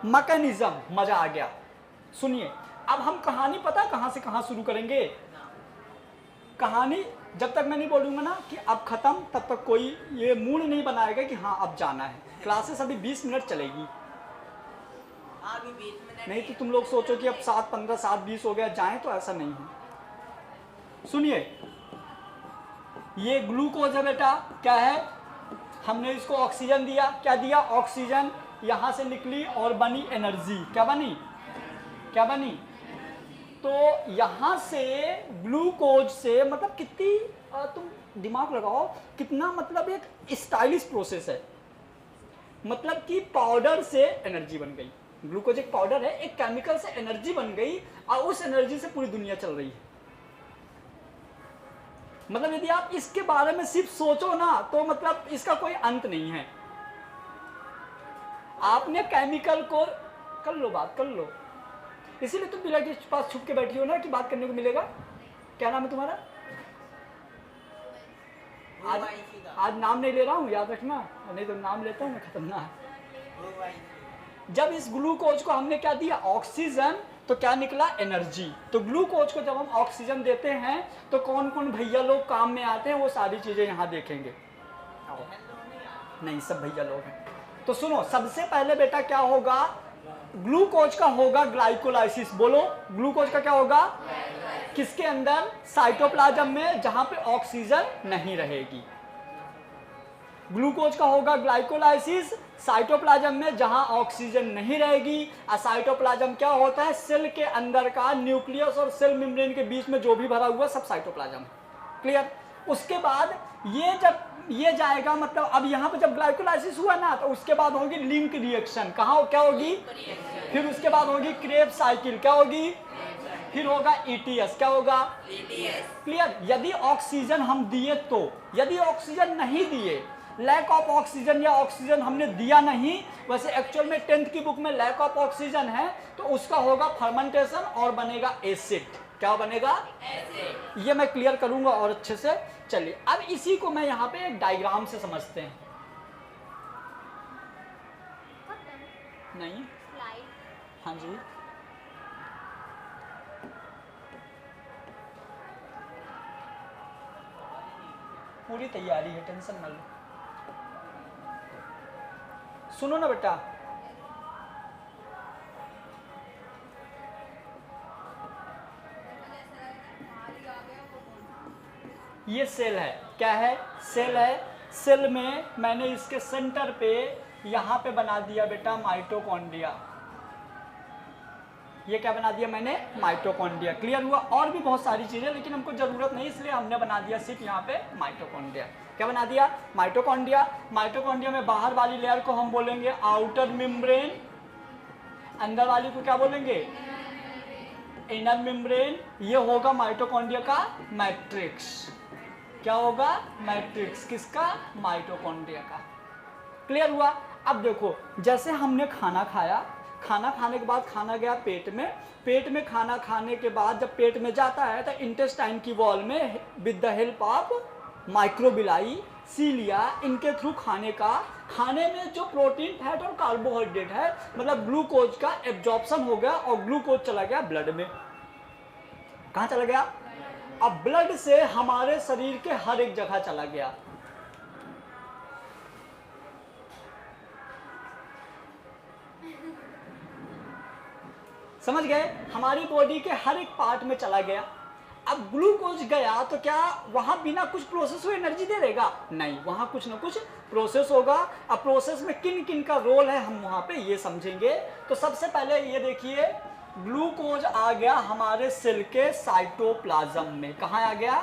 Mechanism, मजा आ गया। सुनिए, अब हम कहानी पता कहाँ से कहाँ शुरू करेंगे। कहानी जब तक मैं नहीं बोलूँगा ना कि अब ख़त्म, तब तक कोई ये मूड नहीं बनाएगा कि हाँ अब जाना है। क्लासेस अभी 20 मिनट चलेगी। अभी 20 मिनट नहीं तो तुम लोग सोचो कि अब 7:15 7:20 हो गया जाएं, तो ऐसा नहीं है। सुनिए, ये ग्लूकोज है बेटा, क्या है, हमने इसको ऑक्सीजन दिया, क्या दिया, ऑक्सीजन, यहाँ से निकली और बनी एनर्जी, क्या बनी, क्या बनी। तो यहाँ से ग्लूकोज से मतलब कितनी तुम दिमाग लगाओ, कितना मतलब एक स्टाइलिश प्रोसेस है। मतलब कि पाउडर से एनर्जी बन गई, ग्लूकोज एक पाउडर है, एक केमिकल से एनर्जी बन गई और उस एनर्जी से पूरी दुनिया चल रही है। मतलब यदि आप इसके बारे में सिर्फ सोचो ना तो मतलब इसका कोई अंत नहीं है। आपने केमिकल को कर लो, बात कर लो, इसीलिए तुम बिला के पास छुप के बैठी हो ना कि बात करने को मिलेगा। क्या नाम है तुम्हारा? आज नाम नहीं ले रहा हूँ, याद रखना, नहीं तो नाम लेता हूँ मैं, खतरनाक। जब इस ग्लूकोज को हमने क्या दिया, ऑक्सीजन, तो क्या निकला, एनर्जी। तो ग्लूकोज को जब हम ऑक्सीजन देते हैं तो कौन कौन भैया लोग काम में आते हैं, वो सारी चीजें यहाँ देखेंगे। नहीं, सब भैया लोग हैं। तो सुनो, सबसे पहले बेटा क्या होगा, ग्लूकोज का होगा ग्लाइकोलाइसिस। बोलो, ग्लूकोज का क्या होगा, किसके अंदर, साइटोप्लाज्म में, जहां पे ऑक्सीजन नहीं रहेगी। ग्लूकोज का होगा ग्लाइकोलाइसिस साइटोप्लाज्म में, जहां ऑक्सीजन नहीं रहेगी। और साइटोप्लाज्म क्या होता है, सेल के अंदर का न्यूक्लियस और सेल मेम्ब्रेन के बीच में जो भी भरा हुआ सब साइटोप्लाज्म। क्लियर। उसके बाद ये जब ये जाएगा, मतलब अब यहाँ पे जब ग्लाइकोलाइसिस हुआ ना, तो उसके बाद होगी लिंक रिएक्शन। कहाँ क्या होगी, फिर उसके बाद होगी क्रेब्स साइकिल, क्या होगी, फिर होगा ईटीएस, क्या होगा, क्लियर। यदि ऑक्सीजन हम दिए तो, यदि ऑक्सीजन नहीं दिए, लैक ऑफ ऑक्सीजन या ऑक्सीजन हमने दिया नहीं, वैसे एक्चुअल में 10th की बुक में लैक ऑफ ऑक्सीजन है, तो उसका होगा फर्मेंटेशन और बनेगा एसिड। क्या बनेगा, एसिड। ये मैं क्लियर करूंगा और अच्छे से। चलिए, अब इसी को मैं यहाँ पे एक डायग्राम से समझते हैं। नहीं, हाँ जी, पूरी तैयारी है, टेंशन मत लो। सुनो ना बेटा, ये सेल है, क्या है, सेल है। सेल में मैंने इसके सेंटर पे यहाँ पे बना दिया बेटा माइटोकॉन्ड्रिया। ये क्या बना दिया मैंने, माइटोकॉन्ड्रिया। क्लियर हुआ। और भी बहुत सारी चीजें, लेकिन हमको जरूरत नहीं, इसलिए हमने बना दिया सिर्फ यहाँ पे माइटोकॉन्ड्रिया। क्या बना दिया, माइटोकॉन्ड्रिया। माइटोकॉन्ड्रिया में बाहर वाली लेयर को हम बोलेंगे आउटर मेम्ब्रेन, अंदर वाली को क्या बोलेंगे, इनर मेम्ब्रेन। ये होगा माइटोकॉन्ड्रिया का मैट्रिक्स। क्या होगा, मैट्रिक्स किसका, माइटोकॉन्ड्रिया का। क्लियर हुआ। अब देखो, जैसे हमने खाना खाया, खाना खाने के बाद खाना गया पेट में, पेट में खाना खाने के बाद जब पेट में जाता है तो इंटेस्टाइन की वॉल में विद द हेल्प ऑफ माइक्रोबिलाई, सीलिया, इनके थ्रू खाने का, खाने में जो प्रोटीन, फैट और कार्बोहाइड्रेट है, मतलब ग्लूकोज का एब्जॉर्प्शन हो गया और ग्लूकोज चला गया ब्लड में। कहाँ चला गया, अब ब्लड से हमारे शरीर के हर एक जगह चला गया। समझ गए, हमारी बॉडी के हर एक पार्ट में चला गया। अब ग्लूकोज गया तो क्या वहां बिना कुछ प्रोसेस हुए एनर्जी दे देगा, नहीं, वहां कुछ ना कुछ प्रोसेस होगा। अब प्रोसेस में किन किन का रोल है हम वहां पे ये समझेंगे। तो सबसे पहले ये देखिए, ग्लूकोज आ गया हमारे सेल के साइटोप्लाज्म में। कहाँ आ गया,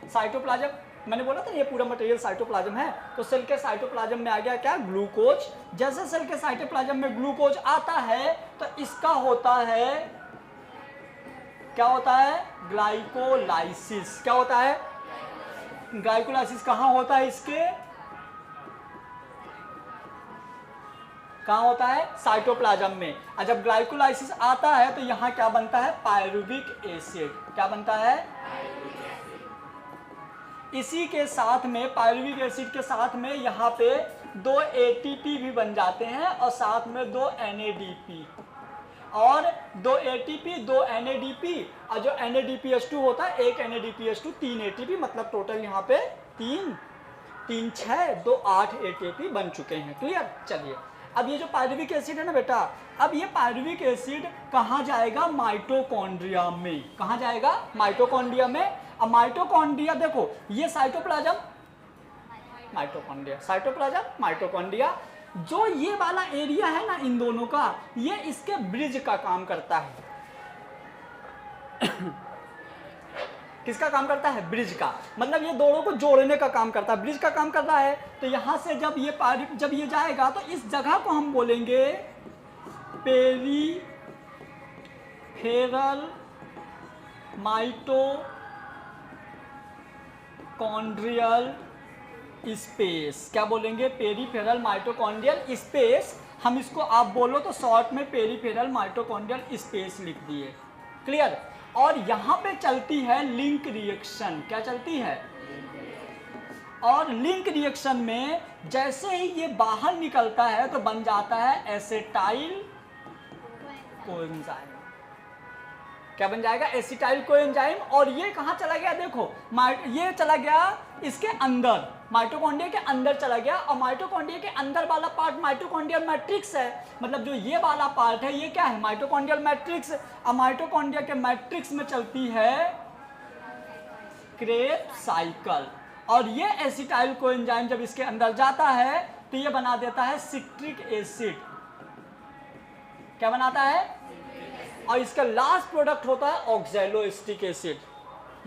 साइटोप्लाज्म। मैंने बोला था ये पूरा मटेरियल साइटोप्लाज्म है, तो सेल के साइटोप्लाज्म में आ गया क्या, ग्लूकोज। जैसे सेल के साइटोप्लाज्म में ग्लूकोज आता है तो इसका होता है, क्या होता है, ग्लाइकोलाइसिस। क्या होता है, ग्लाइकोलाइसिस। कहाँ होता है इसके, कहाँ होता है, साइटोप्लाज्म में। और जब ग्लाइकोलाइसिस आता है तो यहाँ क्या बनता है, पायरुविक एसिड। क्या बनता है, इसी के साथ में, पायरुविक एसिड के साथ में यहाँ पे 2 ATP भी बन जाते हैं और साथ में 2 NADP और 2 ATP 2 NADP और जो NADPH2 होता है 1 NADPH2 3 ATP, मतलब टोटल यहाँ पे 3 3 6 2 8 ATP बन चुके हैं। क्लियर। चलिए अब ये जो पायरुविक एसिड है ना बेटा, अब ये पायरुविक एसिड कहाँ जाएगा? माइटोकॉन्ड्रिया में। कहाँ जाएगा? माइटोकॉन्ड्रिया में। अब माइटोकॉन्ड्रिया देखो, ये साइटोप्लाज्म, माइटोकॉन्ड्रिया, साइटोप्लाज्म, माइटोकॉन्ड्रिया, जो ये वाला एरिया है ना इन दोनों का, ये इसके ब्रिज का काम करता है। किसका काम करता है? ब्रिज का, मतलब ये दोनों को जोड़ने का काम करता है, ब्रिज का काम कर रहा है। तो यहां से जब ये जाएगा तो इस जगह को हम बोलेंगे पेरीफेरल माइटोकॉन्ड्रियल स्पेस। क्या बोलेंगे? Peripheral mitochondrial space. हम इसको आप बोलो तो शॉर्ट में पेरीफेरल माइटोकॉन्ड्रियल स्पेस लिख दिए। क्लियर। और यहाँ पे चलती है लिंक रिएक्शन। क्या चलती है? और लिंक रिएक्शन में जैसे ही ये बाहर निकलता है तो बन जाता है एसिटाइल कोएंजाइम। क्या बन जाएगा? Acetyl coenzyme. और ये कहाँ चला गया? देखो ये चला गया इसके अंदर, माइटोकॉन्ड्रिया के अंदर चला गया। और माइटोकॉन्ड्रिया के अंदर वाला पार्ट माइटोकॉन्ड्रियल मैट्रिक्स है, मतलब जो ये वाला पार्ट है ये क्या है? Mitochondrial matrix. और माइटोकॉन्ड्रिया के मैट्रिक्स में चलती है क्रेब्स साइकिल। और ये एसिटाइल कोएंजाइम जब इसके अंदर जाता है तो ये बना देता है सिट्रिक एसिड। क्या बनाता है? और इसका लास्ट प्रोडक्ट होता है ऑक्सैलोएसिटिक एसिड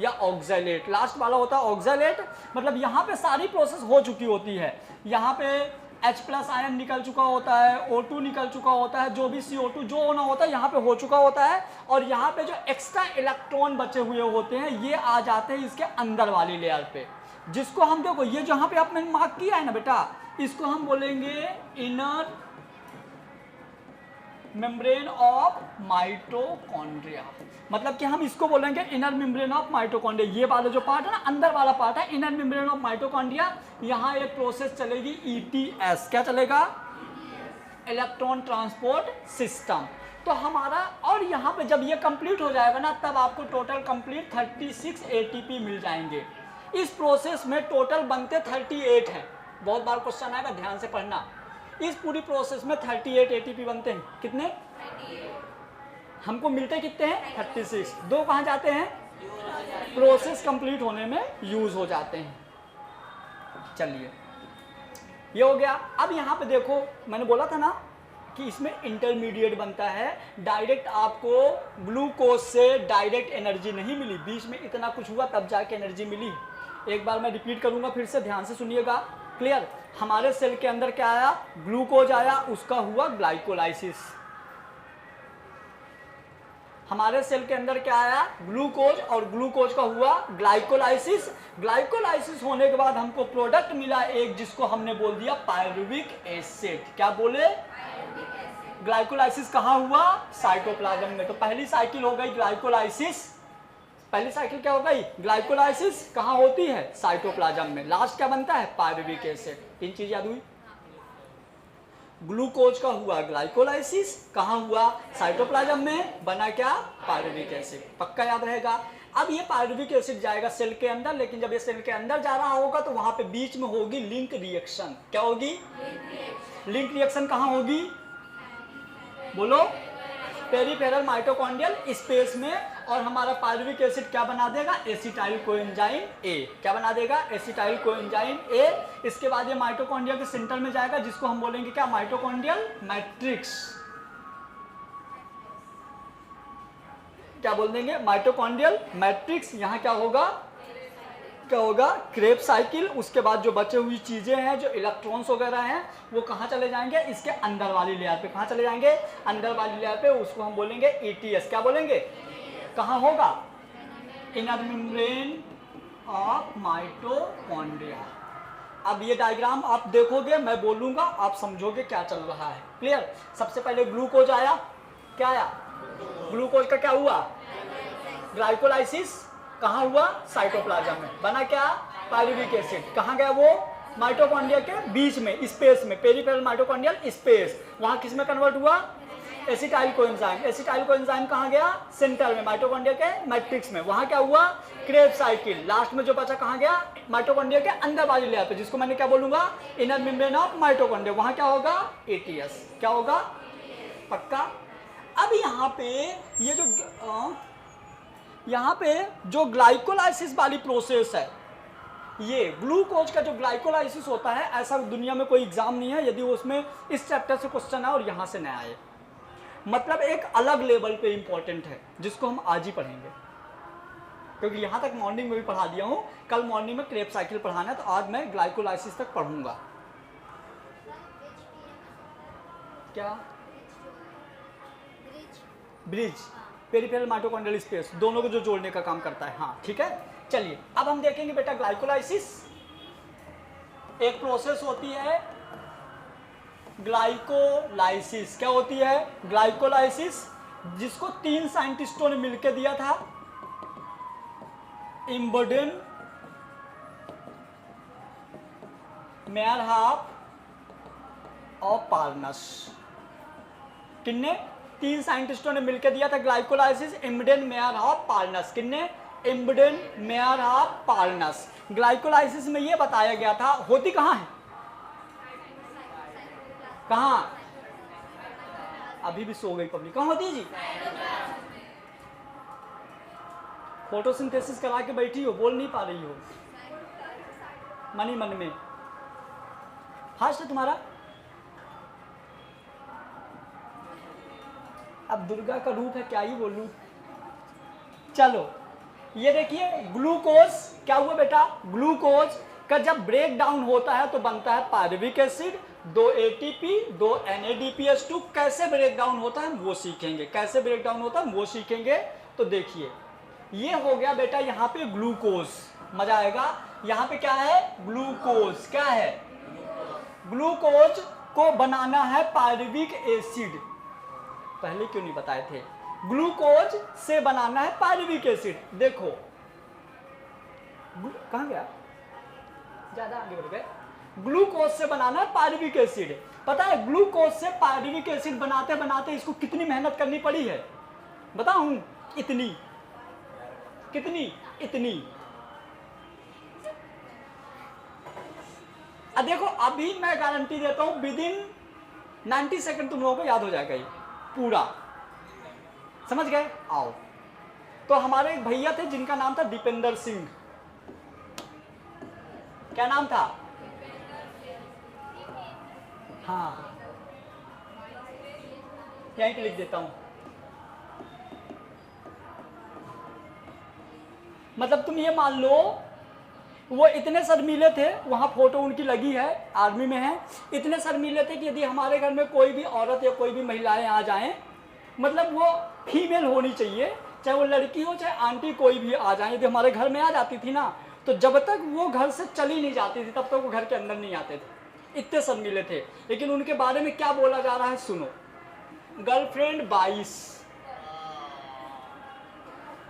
या ऑक्सैलेट। लास्ट वाला होता है ऑक्सैलेट। मतलब यहाँ पे सारी प्रोसेस हो चुकी होती है। यहाँ पे H+ आयन निकल चुका होता है, O2 निकल चुका होता है, जो भी CO2 जो होना होता है यहाँ पे हो चुका होता है। और यहाँ पे जो एक्स्ट्रा इलेक्ट्रॉन बचे हुए होते हैं ये आ जाते हैं इसके अंदर वाली लेयर पे, जिसको हम देखो ये जहाँ पे आपने मार्क किया है ना बेटा, इसको हम बोलेंगे इनर मेम्ब्रेन ऑफ माइटोकॉन्ड्रिया। मतलब कि हम इसको बोलेंगे इनर मेम्ब्रेन ऑफ माइटोकॉन्ड्रिया। ये वाला जो पार्ट है ना, अंदर वाला पार्ट है इनर मेम्ब्रेन ऑफ माइटोकॉन्ड्रिया। यहाँ एक प्रोसेस चलेगी ETS। क्या चलेगा? Electron transport system. तो हमारा, और यहाँ पे जब ये कंप्लीट हो जाएगा ना तब आपको टोटल कंप्लीट 36 ATP मिल जाएंगे। इस प्रोसेस में टोटल बनते 38 हैं। बहुत बार क्वेश्चन आएगा, ध्यान से पढ़ना। इस पूरी प्रोसेस में 38 ATP बनते हैं। कितने? 38। हमको मिलते कितने हैं? 36। 2 कहाँ जाते हैं? प्रोसेस कंप्लीट होने में यूज हो जाते हैं। चलिए ये हो गया। अब यहाँ पे देखो मैंने बोला था ना कि इसमें इंटरमीडिएट बनता है। डायरेक्ट आपको ग्लूकोज से डायरेक्ट एनर्जी नहीं मिली, बीच में इतना कुछ हुआ तब जाके एनर्जी मिली। एक बार मैं रिपीट करूंगा, फिर से ध्यान से सुनिएगा। क्लियर। हमारे सेल के अंदर क्या आया? ग्लूकोज आया, उसका हुआ ग्लाइकोलाइसिस। हमारे सेल के अंदर क्या आया? ग्लूकोज, और ग्लूकोज का हुआ ग्लाइकोलाइसिस। ग्लाइकोलाइसिस होने के बाद हमको प्रोडक्ट मिला एक, जिसको हमने बोल दिया पायरुविक एसिड। क्या बोले? ग्लाइकोलाइसिस कहाँ हुआ? साइटोप्लाज्म में। तो पहली साइकिल हो गई ग्लाइकोलाइसिस। पहली साइकिल क्या हो गई? ग्लाइकोलाइसिस। कहाँ होती है? साइटोप्लाज्म में। लास्ट क्या बनता है? Pyruvic acid. 3 चीज याद हुई। ग्लूकोज का हुआ ग्लाइकोलाइसिस, कहाँ हुआ? साइटोप्लाज्म में। बना क्या? Pyruvic acid. पक्का याद रहेगा। अब ये पायरुविक एसिड जाएगा सेल के अंदर, लेकिन जब ये सेल के अंदर जा रहा होगा तो वहां पे बीच में होगी लिंक रिएक्शन। क्या होगी? लिंक रिएक्शन कहाँ होगी? बोलो। पेरीफेरल माइटोकॉन्ड्रियल स्पेस में। और हमारा पायरुविक एसिड क्या बना देगा? Acetyl coenzyme A। क्या बना देगा? Acetyl coenzyme A। इसके बाद ये माइटोकॉन्ड्रिया के सेंटर में जाएगा, जिसको हम बोलेंगे क्या? Mitochondrial matrix. क्या बोल देंगे? Mitochondrial matrix. यहाँ क्या होगा? क्या होगा? Krebs cycle. उसके बाद जो बचे हुई चीजें हैं, जो इलेक्ट्रॉन्स वगैरह हैं, वो कहाँ चले जाएंगे? इसके अंदर वाली लेयर पे। कहाँ चले जाएंगे? अंदर वाली लेयर पे। उसको हम बोलेंगे ETS। क्या बोलेंगे? कहाँ होगा? Inner membrane of mitochondria. अब ये डायग्राम आप देखोगे, मैं बोलूंगा, आप समझोगे क्या चल रहा है। क्लियर। सबसे पहले ग्लूकोज आया। क्या आया? ग्लूकोज का क्या हुआ? ग्लाइकोलाइसिस। कहाँ हुआ? साइटोप्लाज्म में। बना क्या? Pyruvic acid. कहाँ गया वो? माइटोकॉन्ड्रिया के बीच में, स्पेस में, पेरिफेरल माइटोकॉन्ड्रियल स्पेस, वहां किस में कन्वर्ट हुआ, एसिटाइल कोएंजाइम। एसिटाइल कोएंजाइम कहाँ गया, सेंटर में, माइटोकॉन्ड्रिया के मैट्रिक्स में, वहां क्या हुआ, क्रेब्स साइकिल। लास्ट में जो बचा कहाँ गया, माइटोकॉन्ड्रिया के अंदर वाली लेयर पे, जिसको मैंने क्या बोलूंगा, इनर मेम्ब्रेन ऑफ माइटोकॉन्ड्रिया, वहां क्या होगा, एटीएस। क्या होगा, पक्का। अब यहाँ पे जो ग्लाइकोलाइसिस वाली प्रोसेस है, ये ग्लूकोज का जो ग्लाइकोलाइसिस होता है, ऐसा दुनिया में कोई एग्जाम नहीं है यदि उसमें इस चैप्टर से क्वेश्चन है और यहाँ से न आए, मतलब एक अलग लेवल पे इंपॉर्टेंट है, जिसको हम आज ही पढ़ेंगे, क्योंकि यहाँ तक मॉर्निंग में भी पढ़ा दिया हूँ, कल मॉर्निंग में क्रेब्स साइकिल पढ़ाना है, तो आज मैं ग्लाइकोलाइसिस तक पढ़ूंगा। क्या, ब्रिज, पेरिफेरल माइटोकॉन्ड्रियल स्पेस, दोनों को जो जोड़ने का काम करता है। हाँ ठीक है, चलिए अब हम देखेंगे बेटा ग्लाइकोलाइसिस। एक प्रोसेस होती है ग्लाइकोलाइसिस। क्या होती है, ग्लाइकोलाइसिस, जिसको 3 साइंटिस्टों ने मिलकर दिया था, इम्बर्डेन, मेयरहाफ और पार्नस। किन्ने, 3 साइंटिस्टों ने मिलकर दिया था ग्लाइकोलाइसिस, इम्बर्डेन, मेयरहाफ, पार्नस। किन्ने, इम्बर्डेन, मेयरहाफ, पार्नस। ग्लाइकोलाइसिस में यह बताया गया था, होती कहाँ है, कहाँ, अभी भी सो गई पब्लिक, कहाँ होती है जी, फोटोसिंथेसिस करा के बैठी हो, बोल नहीं पा रही हो, मन ही मन में। फास्ट है तुम्हारा। अब दुर्गा का रूप है, क्या ही बोलूं। चलो ये देखिए, ग्लूकोज क्या हुआ बेटा, ग्लूकोज का जब ब्रेक डाउन होता है तो बनता है पायरुविक एसिड, 2 ATP 2 NADPH2। कैसे ब्रेक डाउन होता है वो सीखेंगे, कैसे ब्रेक डाउन होता है वो सीखेंगे। तो देखिए ये हो गया बेटा यहाँ पे ग्लूकोज, मजा आएगा। यहाँ पे क्या है, ग्लूकोज, क्या है, ग्लूकोज को बनाना है पायरुविक एसिड। पहले क्यों नहीं बताए थे, ग्लूकोज से बनाना है पायरुविक एसिड। देखो कहाँ गया, ज्यादा आगे बढ़ गए। ग्लूकोज से बनाना है पायरुविक एसिड। पता है ग्लूकोज से पायरुविक एसिड बनाते बनाते इसको कितनी मेहनत करनी पड़ी है, बताऊं, इतनी, कितनी, इतनी। अब देखो अभी मैं गारंटी देता हूं विद इन 90 सेकंड तुम लोगों को याद हो जाएगा ये पूरा, समझ गए। आओ, तो हमारे एक भैया थे जिनका नाम था दीपेंद्र सिंह। क्या नाम था, हाँ यहीं पे लिख देता हूं। मतलब तुम ये मान लो वो इतने शर्मीले थे, वहां फोटो उनकी लगी है, आर्मी में है, इतने शर्मीले थे कि यदि हमारे घर में कोई भी औरत या कोई भी महिलाएं आ जाएं, मतलब वो फीमेल होनी चाहिए, चाहे वो लड़की हो चाहे आंटी, कोई भी आ जाए, यदि हमारे घर में आ जाती थी ना, तो जब तक वो घर से चली नहीं जाती थी तब तक वो घर के अंदर नहीं आते थे, इतने शर्मीले थे। लेकिन उनके बारे में क्या बोला जा रहा है सुनो, गर्लफ्रेंड 22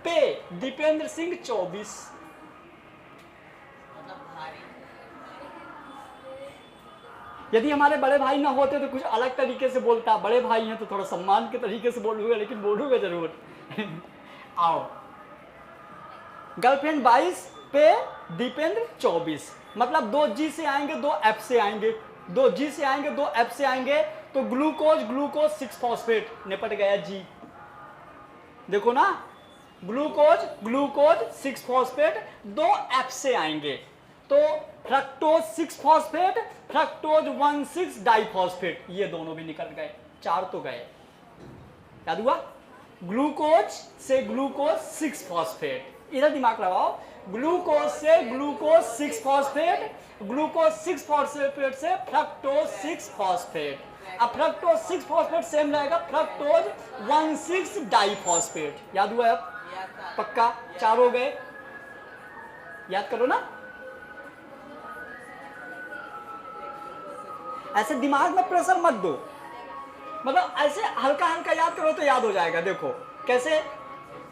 पे दीपेंद्र सिंह 24। यदि हमारे बड़े भाई ना होते तो कुछ अलग तरीके से बोलता, बड़े भाई हैं तो थोड़ा सम्मान के तरीके से बोलूंगा, लेकिन बोलूंगा जरूर। आओ, गर्लफ्रेंड 22 पे दीपेंद्र 24, मतलब 2 G से आएंगे 2 F से आएंगे, 2 G से आएंगे 2 F से आएंगे, तो ग्लूकोज ग्लूकोज 6 फॉस्फेट निपट गया जी। देखो ना, ग्लूकोज ग्लूकोज 6 फॉस्फेट 2 F से आएंगे, तो फ्रक्टोज 6 फॉस्फेट, फ्रक्टोज 1,6 डाइफॉस्फेट, ये दोनों भी निकल गए, 4 तो गए। याद हुआ, ग्लूकोज से ग्लूकोज 6 फॉस्फेट, इधर दिमाग लगाओ, ग्लूकोज से ग्लूकोज 6 फॉस्फेट, ग्लूकोज 6 फॉस्फेट से फ्रक्टोज 6 फॉस्फेट। अब फ्रक्टोज 6 फॉस्फेट सेम रहेगा फ्रक्टोज 1,6 डाइफॉस्फेट। याद हुआ, अब पक्का 4 हो गए, याद करो ना, ऐसे दिमाग में प्रेशर मत दो, मतलब ऐसे हल्का हल्का याद करो तो याद हो जाएगा। देखो कैसे,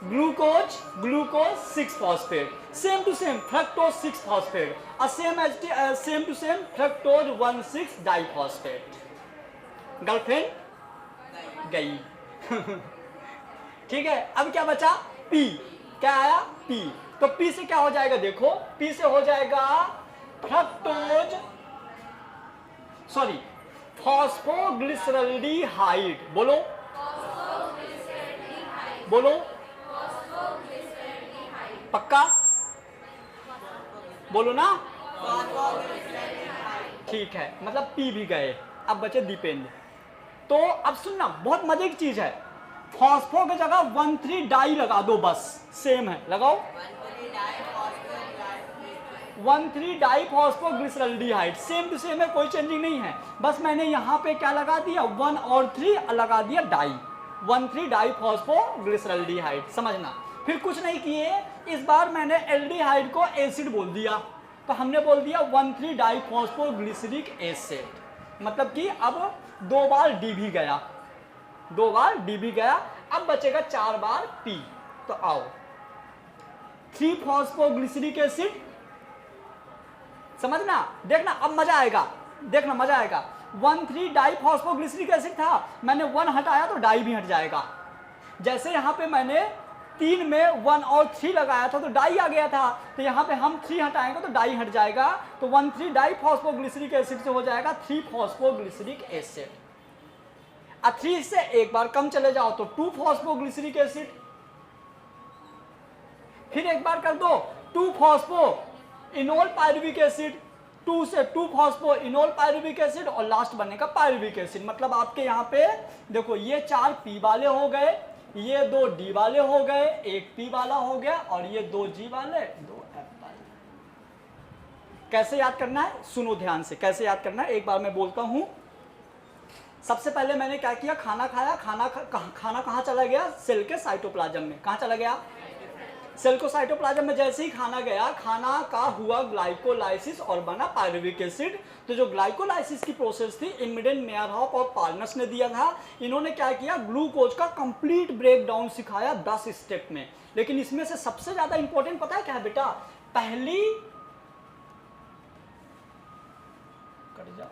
glucose glucose 6 phosphate, same to same fructose 6 phosphate, और same to same fructose 1,6 diphosphate. Girlfriend गई। ठीक है, अब क्या बचा? पी। क्या आया? पी। तो पी से क्या हो जाएगा? देखो, पी से हो जाएगा फ्रक्टोज सॉरी फॉस्फोग्लिसरल्डिहाइड। बोलो बोलो, पक्का बोलो ना। ठीक है, मतलब पी भी गए, अब बचे दीपेंद्र। तो अब सुनना, बहुत मजे की चीज है, फॉस्फो की जगह 1,3 डाई लगा दो, बस सेम है, लगाओ 1,3 die phosphoglyceraldehyde, same to same है, कोई चेंजिंग नहीं है। बस मैंने यहाँ पे क्या लगा दिया? 1 और 3 लगा दिया डाई, 1,3 डाई फॉस्फोग्लिसरल्डिहाइड, समझना। फिर कुछ नहीं किए, इस बार मैंने एल्डिहाइड को एसिड बोल दिया, तो हमने बोल दिया 1,3 डाई फॉस्फोग्लिसरिक एसिड, मतलब कि अब 2 बार डी भी गया, 2 बार डी भी गया, अब बचेगा 4 बार पी। तो आओ, 3 फॉस्फोग्लिसरिक एसिड, समझना, देखना अब मजा आएगा, देखना मजा आएगा। 1,3 डाई फॉस्फोग्लिसरिक एसिड था, मैंने 1 हटाया तो डाई भी हट जाएगा। जैसे यहाँ पे मैंने 3 में 1 और 3 लगाया था तो डाई आ गया था, तो यहाँ पे हम 3 हटाएंगे तो डाई हट जाएगा, तो 1,3 डाई फॉस्फोग्लिसरिक एसिड से हो जाएगा 3 फॉस्फोग्लिसरिक एसिड। अब 3 से एक बार कम चले जाओ तो 2 फॉस्फोग्लिसरिक एसिड, फिर एक बार कर दो 2 फॉस्फो इनोल पायरुविक एसिड, 2 से 2 फॉस्फो इनोल पायरुविक एसिड, और लास्ट बनेगा पायरुविक एसिड। मतलब आपके यहाँ पे देखो, ये 4 पी वाले हो गए, ये 2 डी वाले हो गए, 1 पी वाला हो गया, और ये 2 जी वाले, 2 एफ वाले। कैसे याद करना है? सुनो ध्यान से, कैसे याद करना है एक बार मैं बोलता हूं। सबसे पहले मैंने क्या किया? खाना खाया, खाना कहाँ चला गया? सेल के साइटोप्लाज्म में। कहाँ चला गया? सेल को साइटोप्लाज्म में जैसे ही खाना गया, खाना का हुआ ग्लाइकोलाइसिस और बना पायरुविक एसिड। तो जो ग्लाइकोलाइसिस की प्रोसेस थी, इमिडेंट मेयरहॉफ और पार्नस ने दिया था। इन्होंने क्या किया? ग्लूकोज का कंप्लीट ब्रेकडाउन सिखाया 10 स्टेप में। लेकिन इसमें से सबसे ज्यादा इंपॉर्टेंट पता है क्या है बेटा? पहली कर जा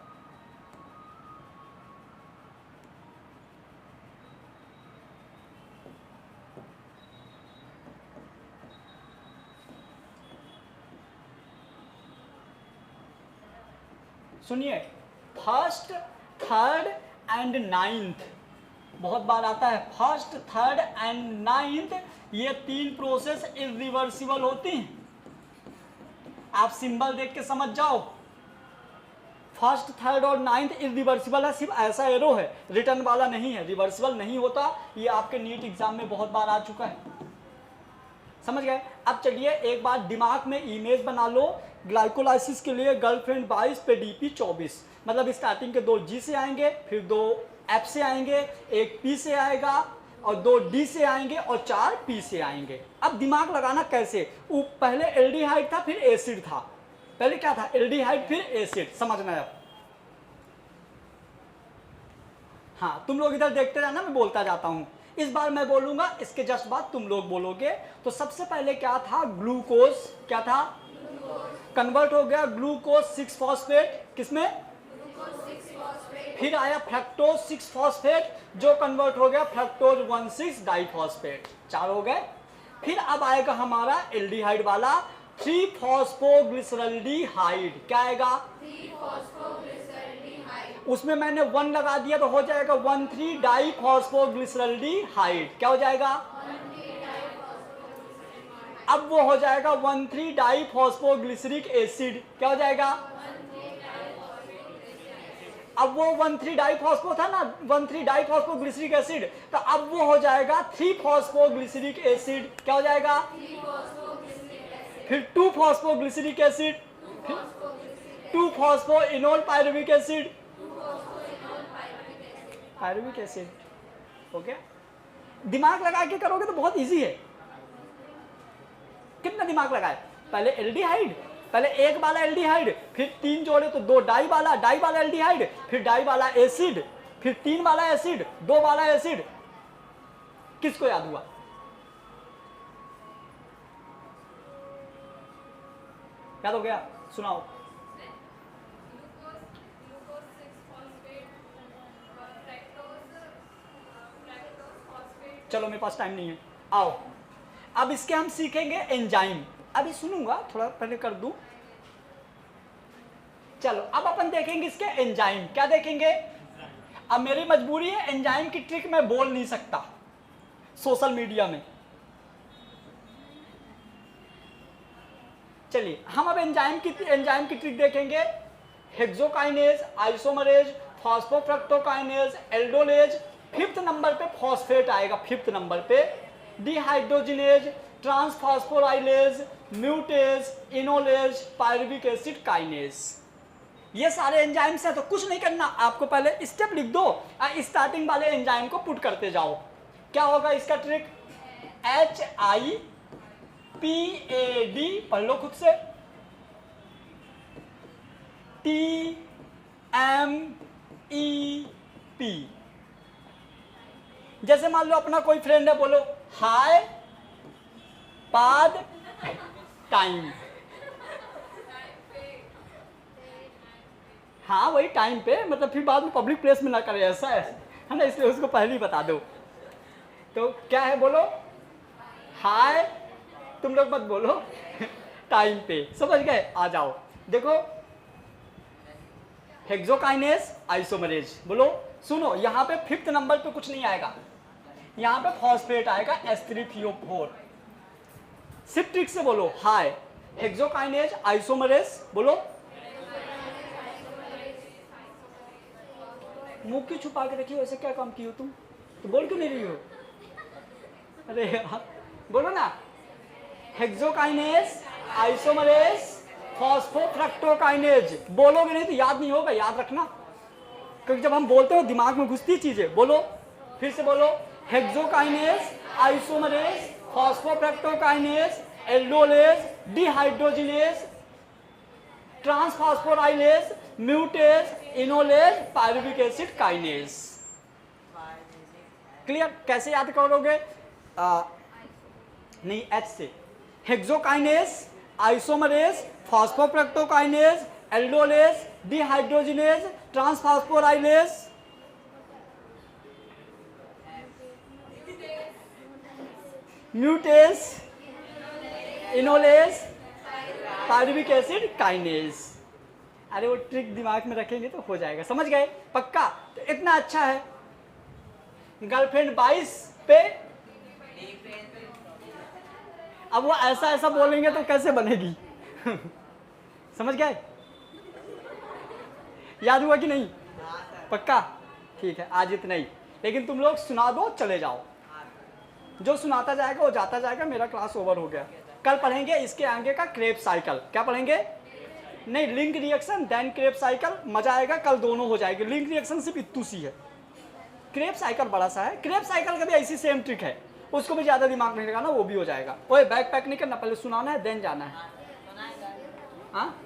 सुनिए, फर्स्ट, थर्ड एंड नाइन्थ बहुत बार आता है। फर्स्ट, थर्ड एंड नाइन्थ, ये 3 प्रोसेस इरिवर्सिबल होती हैं। आप सिंबल देख के समझ जाओ, फर्स्ट, थर्ड और नाइन्थ इरिवर्सिबल है, सिर्फ ऐसा एरो है, रिटर्न वाला नहीं है, रिवर्सिबल नहीं होता। ये आपके नीट एग्जाम में बहुत बार आ चुका है, समझ गए? अब चलिए एक बार दिमाग में इमेज बना लो। ग्लाइकोलाइसिस के लिए गर्लफ्रेंड 22 पे डीपी 24, मतलब स्टार्टिंग के 2 जी से आएंगे, फिर 2 एफ से आएंगे, 1 पी से आएगा, और 2 डी से आएंगे, और 4 पी से आएंगे। अब दिमाग लगाना कैसे? पहले एल्डिहाइड था, फिर एसिड था। पहले क्या था? एल्डिहाइड, फिर एसिड, समझना है। हाँ, तुम लोग इधर देखते रहना, मैं बोलता जाता हूं। इस बार मैं बोलूंगा, इसके जस्ट बाद तुम लोग बोलोगे। तो सबसे पहले क्या था? ग्लूकोज। क्या था? कन्वर्ट हो गया ग्लूकोज 6 फॉस्फेट, किसमें? फिर आया फ्रक्टोज 6 फॉस्फेट, जो कन्वर्ट हो गया फ्रक्टोज 1,6 डाइफॉस्फेट। 4 हो गए। फिर अब आएगा हमारा एल्डिहाइड वाला 3 फॉस्फोग्लिसरल्डिहाइड। क्या आएगा? उसमें मैंने 1 लगा दिया तो हो जाएगा 1,3 डाइफॉस्फोग्लिसरल्डिहाइड। क्या हो जाएगा? अब वो हो जाएगा 1,3 डाइफॉस्फोग्लिसरिक एसिड। क्या हो जाएगा? अब वो 1,3 डाइफॉस्फो था ना, 1,3 डाइफॉस्फोग्लिसरिक एसिड, तो अब वो हो जाएगा 3 फॉस्फोग्लिसरिक एसिड। क्या हो जाएगा? फिर 2 phosphoglyceric acid, 2 phospho enol pyruvic acid, pyruvic acid. हो गया? दिमाग लगा के करोगे तो बहुत इजी है। कितना दिमाग लगाए? पहले एल्डिहाइड, पहले 1 वाला एल्डिहाइड, फिर 3 जोड़े तो 2 डाई वाला एल्डिहाइड, फिर डाई वाला एसिड, फिर 3 वाला एसिड, 2 वाला एसिड। किसको याद हुआ? याद हो गया? सुनाओ। चलो मेरे पास टाइम नहीं है, आओ अब इसके हम सीखेंगे एंजाइम। अभी सुनूंगा, थोड़ा पहले कर दूं। चलो अब अपन देखेंगे इसके एंजाइम। क्या देखेंगे? अब मेरी मजबूरी है, एंजाइम की ट्रिक मैं बोल नहीं सकता सोशल मीडिया में। चलिए हम अब एंजाइम की ट्रिक देखेंगे। Hexokinase, isomerase, phosphofructokinase, aldolase, 5th number पे फॉस्फेट आएगा, 5th नंबर पे dehydrogenase, transphosphorylase, mutase, enolase, pyruvic acid kinase. ये सारे एंजाइम्स हैं, तो कुछ नहीं करना, आपको पहले स्टेप लिख दो और स्टार्टिंग वाले एंजाइम को पुट करते जाओ। क्या होगा इसका ट्रिक? HIPAD पढ़ लो खुद से, TMEP। जैसे मान लो अपना कोई फ्रेंड है, बोलो हाय पाद टाइम। हाँ वही टाइम पे, मतलब फिर बाद में पब्लिक प्लेस में ना करे, ऐसा है ना, इसलिए उसको पहले ही बता दो। तो क्या है, बोलो हाय, तुम लोग मत बोलो टाइम पे, समझ गए? आ जाओ देखो, हेक्सोकाइनेज, आइसोमरेज, बोलो सुनो, यहाँ पे 5th नंबर पे कुछ नहीं आएगा, यहाँ पे फॉस्फेट आएगा H3PO4। सिर्फ ट्रिक से बोलो हाय, हेक्सोकाइनेज, आइसोमरेज, बोलो। मुंह क्यों छुपा के रखी हो, ऐसे क्या काम की हो तुम? तो बोल क्यों नहीं रही हो? अरे यार बोलो ना, हेक्सोकाइनेज, आइसोमरेज, फॉस्फोफ्रक्टोकाइनेज। बोलोगे नहीं तो याद नहीं होगा, याद रखना, क्योंकि जब हम बोलते हो दिमाग में घुसती चीजें। बोलो, फिर से बोलो, hexokinase, isomerase, phosphofructokinase, aldolase, dehydrogenase, transphosphorylase, mutase, enolase, pyruvic acid kinase. Clear? कैसे याद करोगे? नहीं, H से, hexokinase, isomerase, phosphofructokinase, aldolase, dehydrogenase, transphosphorylase, mutase, enolase, pyruvic acid kinase. अरे वो ट्रिक दिमाग में रखेंगे तो हो जाएगा, समझ गए? पक्का? तो इतना अच्छा है। गर्लफ्रेंड 22 पे, अब वो ऐसा ऐसा बोलेंगे तो कैसे बनेगी समझ गए? याद हुआ कि नहीं? पक्का? ठीक है, आज इतना ही, लेकिन तुम लोग सुना दो, चले जाओ। जो सुनाता जाएगा वो जाता जाएगा, मेरा क्लास ओवर हो गया। कल पढ़ेंगे इसके आगे का क्रेब साइकिल। क्या पढ़ेंगे? नहीं, link reaction then Krebs cycle, मजा आएगा। कल दोनों हो जाएगी। लिंक रिएक्शन सिर्फ इतू सी है, क्रेब साइकिल बड़ा सा है। क्रेब साइकिल का भी ऐसी सेम ट्रिक है, उसको भी ज्यादा दिमाग नहीं लगाना, वो भी हो जाएगा। ओए बैग पैक नहीं करना, पहले सुनाना है देन जाना है। हाँ